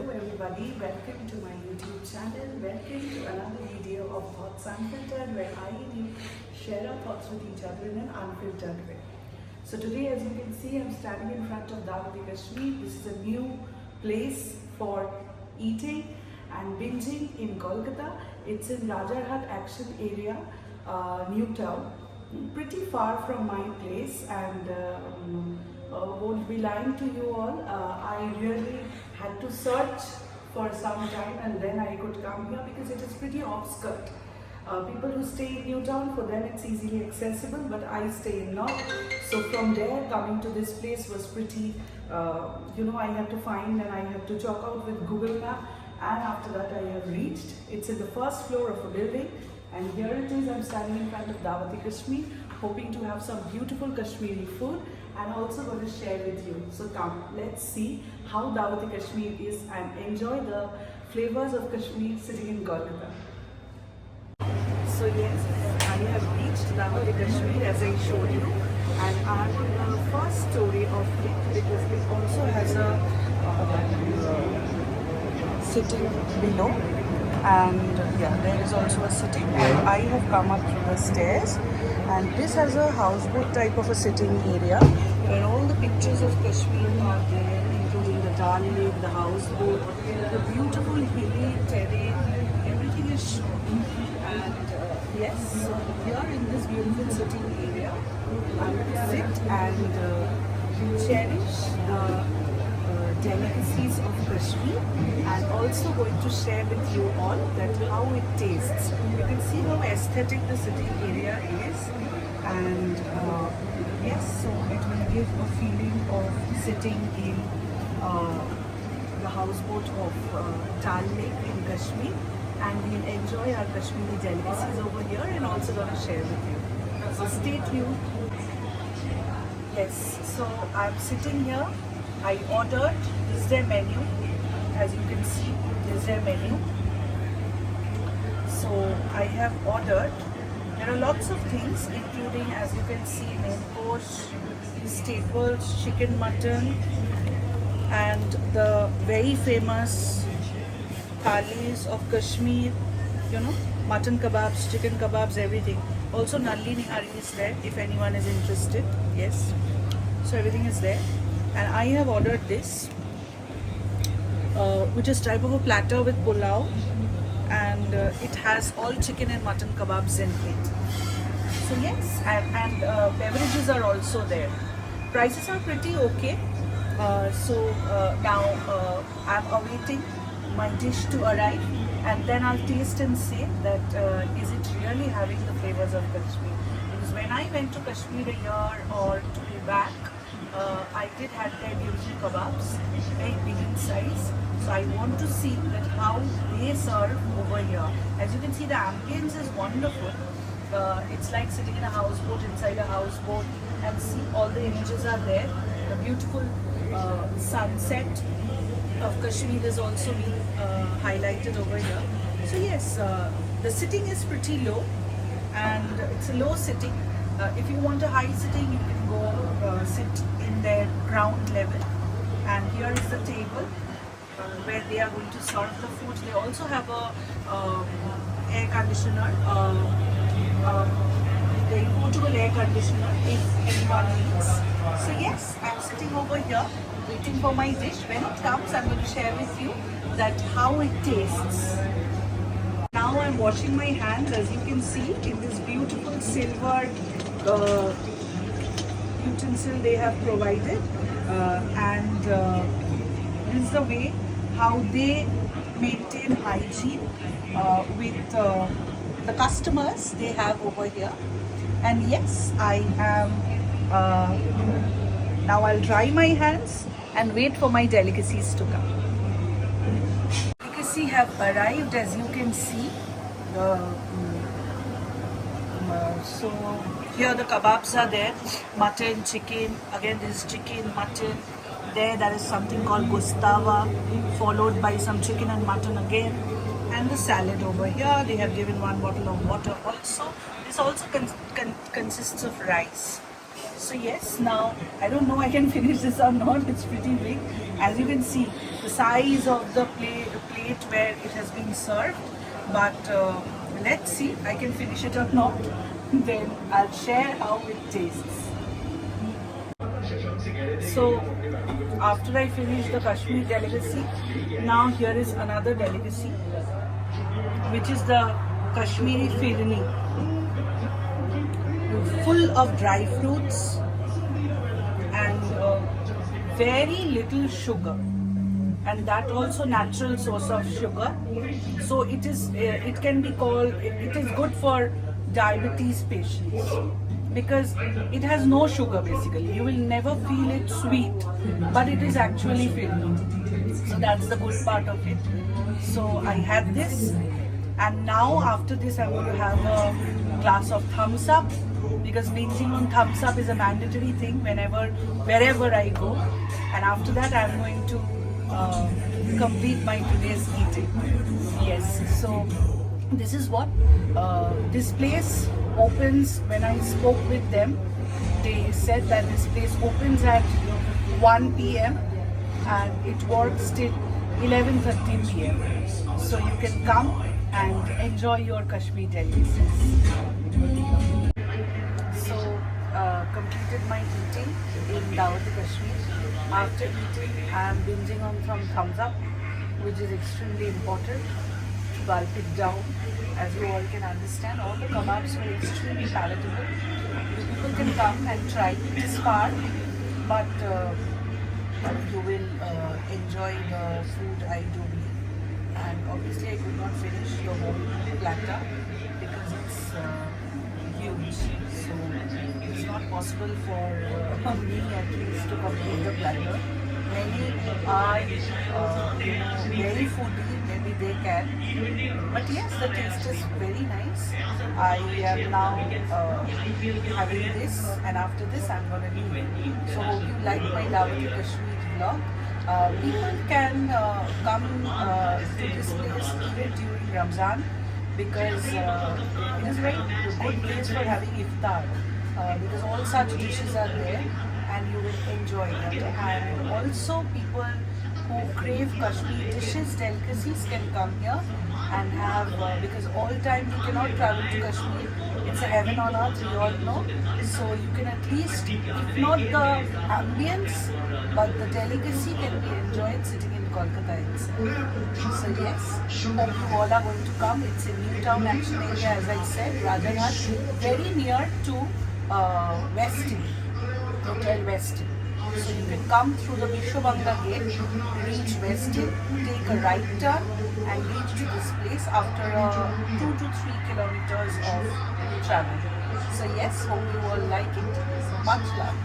everybody, welcome to my YouTube channel. Welcome to another video of Thoughts Unfiltered, where I and you share our thoughts with each other in an unfiltered way. So today, as you can see, I'm standing in front of Dawat Kashmir. This is a new place for eating and binging in Kolkata. It's in Rajarhat Action Area, New Town, pretty far from my place, and won't be lying to you all. I really had to search for some time and then I could come here because it is pretty obscure. People who stay in Newtown, for them it's easily accessible, but I stay in North. So from there, coming to this place was pretty, I had to find and I had to chalk out with Google Map, and after that I have reached. It's in the first floor of a building, and here it is. I'm standing in front of Dawat Kashmir, hoping to have some beautiful Kashmiri food and also going to share with you. So come, let's see how Dawat Kashmir is and enjoy the flavors of Kashmir sitting in Kolkata. So yes, I have reached Dawat Kashmir as I showed you, and I'm on the first story of it because it also has a sitting below, and there is also a sitting, and I have come up through the stairs, and this has a houseboat type of a sitting area where all the pictures of Kashmir are there, including the Dal Lake, the houseboat, the beautiful hilly terrain, everything is shown. And yes, so here in this beautiful sitting area, I will sit and cherish the delicacies of Kashmir, and also going to share with you all that how it tastes. You can see how aesthetic the sitting area is, and yes, so it will give a feeling of sitting in the houseboat of Dal Lake in Kashmir, and we'll enjoy our Kashmiri delicacies over here and also going to share with you. So stay tuned. Yes, so I'm sitting here. I ordered, this is their menu, as you can see, this is their menu. So I have ordered, there are lots of things including, as you can see, main course, staples, chicken, mutton, and the very famous thalis of Kashmir, mutton kebabs, chicken kebabs, everything. Also Nalli Nihari is there if anyone is interested, yes. So everything is there. And I have ordered this, which is type of a platter with pulao, and it has all chicken and mutton kebabs in it. So yes, and beverages are also there. Prices are pretty okay. Now I'm awaiting my dish to arrive, and then I'll taste and say that is it really having the flavors of Kashmir. Because when I went to Kashmir a year or two back, I did have their beautiful kebabs, very big in size. So I want to see that how they serve over here. As you can see, the ambience is wonderful. It's like sitting in a houseboat, inside a houseboat, and see all the images are there. The beautiful sunset of Kashmir is also being highlighted over here. So yes, the sitting is pretty low, and it's a low sitting. If you want a high sitting, you can go sit in their ground level, and here is the table where they are going to serve the food. They also have a air conditioner, the portable air conditioner if anyone needs. So yes, I'm sitting over here waiting for my dish. When it comes, I'm going to share with you that how it tastes. Now I'm washing my hands, as you can see, in this beautiful silver utensil they have provided, and this is the way how they maintain hygiene with the customers they have over here. And yes, I am now I'll dry my hands and wait for my delicacies to come. Delicacy have arrived, as you can see. So here the kebabs are there, mutton, chicken, again this is chicken, mutton. There is something called gustava, followed by some chicken and mutton again, and the salad over here. They have given one bottle of water also. This also consists of rice. So yes, now I don't know I can finish this or not. It's pretty big. As you can see, the size of the plate where it has been served. But let's see, I can finish it or not. Then I'll share how it tastes. So after I finish the Kashmir delicacy, now here is another delicacy, which is the Kashmiri Firni, full of dry fruits and very little sugar, and that also natural source of sugar. So it is it can be called, it is good for diabetes patients because it has no sugar. Basically you will never feel it sweet, but it is actually filled. So that's the good part of it. So I had this, and now after this I'm going to have a glass of thumbs up, because binging on thumbs up is a mandatory thing wherever I go. And after that I'm going to complete my today's eating. Yes, so this is what this place opens. When I spoke with them, they said that this place opens at 1 p.m. and it works till 11:30 p.m. So you can come and enjoy your Kashmir delicacies. So completed my eating in Dawat Kashmir. After eating, I am binging on from thumbs up, which is extremely important to gulp it down. As you all can understand, all the kebabs were extremely palatable. People can come and try. It is far, but you will enjoy the food, I do believe. And obviously I could not finish the whole platter because it's huge. So it's not possible for me at least to complete the platter. Many are very foodie, maybe they can. But yes, the taste is very nice. I am now having this, and after this I'm going to leave. So hope you like my Dawat Kashmir vlog. People can come to this place even during Ramzan, because it is a very good place for having iftar, because all such dishes are there and you will enjoy them. And also people who crave Kashmir dishes, delicacies can come here and have, because all time you cannot travel to Kashmir. It's a heaven on earth, we all know. So you can at least, if not the ambience, but the delicacy can be enjoyed sitting in Kolkata itself. So yes, hope you all are going to come. It's in New Town Action Area, as I said, Rajaghat, very near to Westin, Hotel Westin. So you can come through the Vishwabanga gate, reach Westin, take a right turn and reach to this place after 2 to 3 kilometers of travel. So yes, hope you all like it. Much love.